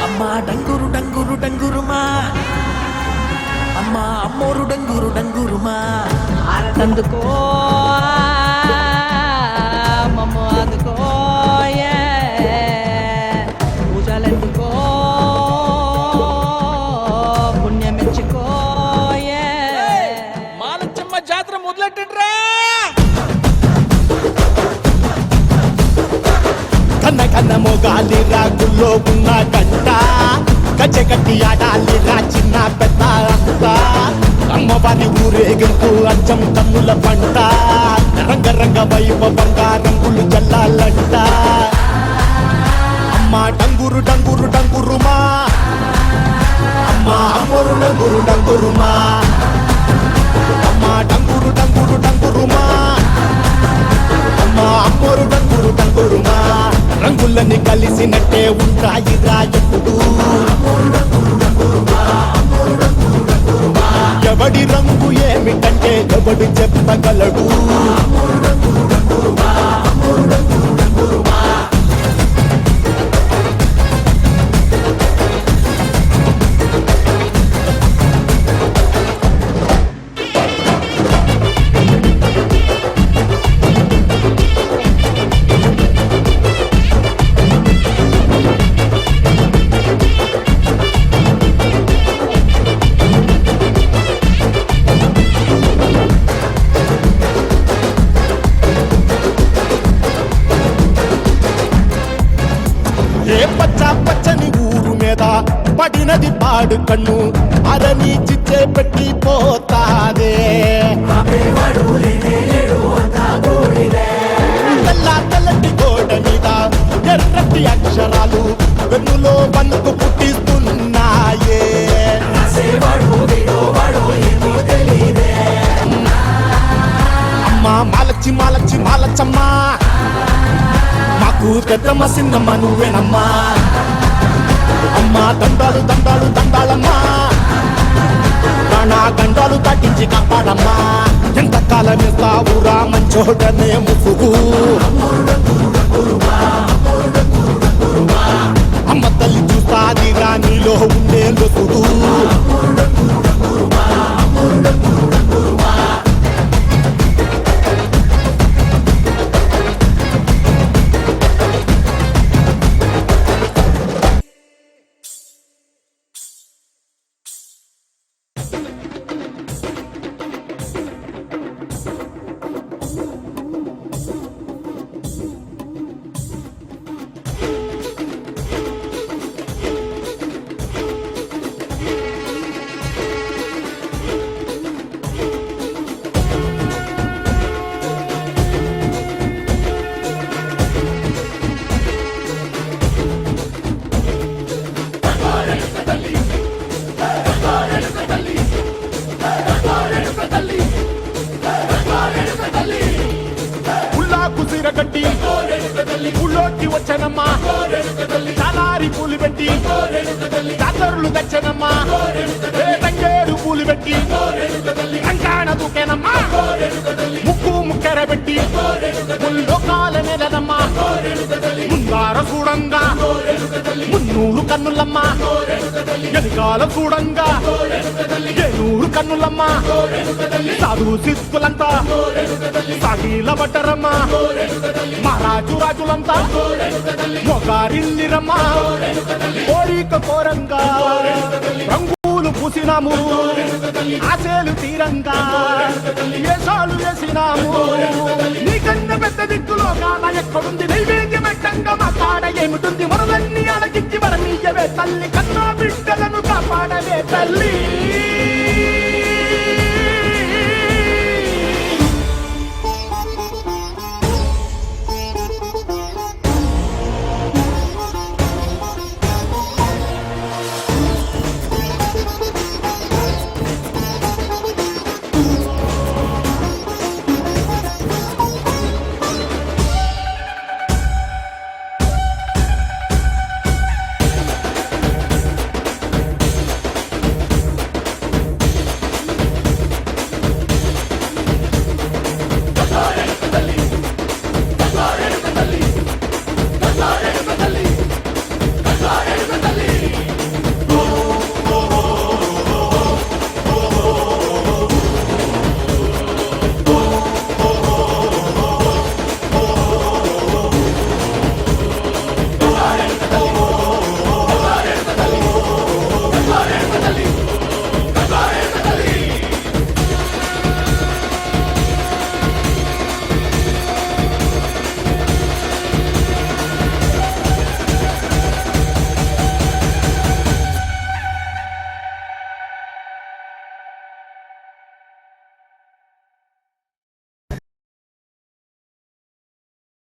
అమ్మా డంగురు డంగురు డంగురుమా, అమ్మా అమ్మోరు డంగురు డంగురుమా, ఆరతందుకో మమ్మ అందుకో పూజలందుకో పుణ్యమిచ్చుకో మాలచ్చమ్మ జాతర మొదలెట్టండ్రా. కన్న కన్న మొగాలి రాగుల్లో ఉన్న గంట గజ్జెగట్టి ఆడాలిరా చిన్న పెద్ద అంత అమ్మవారి ఊరేగింపు అచ్చం కన్నుల పంట రంగరంగ వైభవంగా రంగులు జల్లాలంట. అమ్మ డంగురు డంగురు డంగురుమా, అమ్మ అమ్మోరు డంగురు డంగురుమా, అమ్మ డంగురు డంగురు డంగురుమా, అమ్మ అమ్మోరు డంగురు డంగురుమా. రంగులని కలిసినట్టే ఉంటాయిరా ఎప్పుడు, ఎవడి రంగు ఏమిటంటే ఎవడు చెప్పగలడు. ఏ పచ్చ పచ్చని ఊరు మీద పడినది పాడు కన్ను అదని చిచ్చే పెట్టి పోతాదే. తెల్ల తెల్లటి గోడ మీద ఎర్రటి అక్షరాలు వెన్నులో వణుకు పుట్టిస్తున్నాయే. అమ్మా మాలచ్చి మాలచ్చి మాలచ్చమ్మా, మాకు పెద్దమ్మ సిన్నమ్మ నువ్వేనమ్మా. అమ్మా దండాలు దండాలు దండాలమ్మా, నా గండాలు తగ్గించి కాపాడమ్మా. ఎంతకాలం ఇస్తావురా మంచోడనే ముసుగు, అమ్మ తల్లి చూస్తాదిరా నీలో ఉండే లొసుగు. కుసిరగట్టి ఊళ్ళోకి వచ్చనమ్మా, చాలారి పూలు పెట్టి జాతరులు తెచ్చనమ్మా, తంగేరు పూలు పెట్టి కంకాణ దూకేనమ్మా, ముక్కు ముక్కెర పెట్టి ముల్లోకాల నెలనమ్మా, ముందార చూడంగా మున్నూరు కన్నులమ్మా, ఎనకాల చూడంగా ఏనూరు కన్నులమ్మా. సాధు శిస్తులంతా సాగిల బట్టరమ్మా, మహారాజు రాజులంతా మొగారిల్లిరమ్మా. కోరిక కోరంగా రంగులు పూసినాము, ఆశలు తీరంగా ఏషాలు వేసినాము. నీకన్న పెద్ద దిక్కులో కాల ఎక్కడుంది, నైవేద్యం ఎట్టంగా మా కాడ ఏమిటుంది. మనలన్నీ అలగించి వరమీయవే తల్లి, కన్నా బిడ్డలను కాపాడవే తల్లి.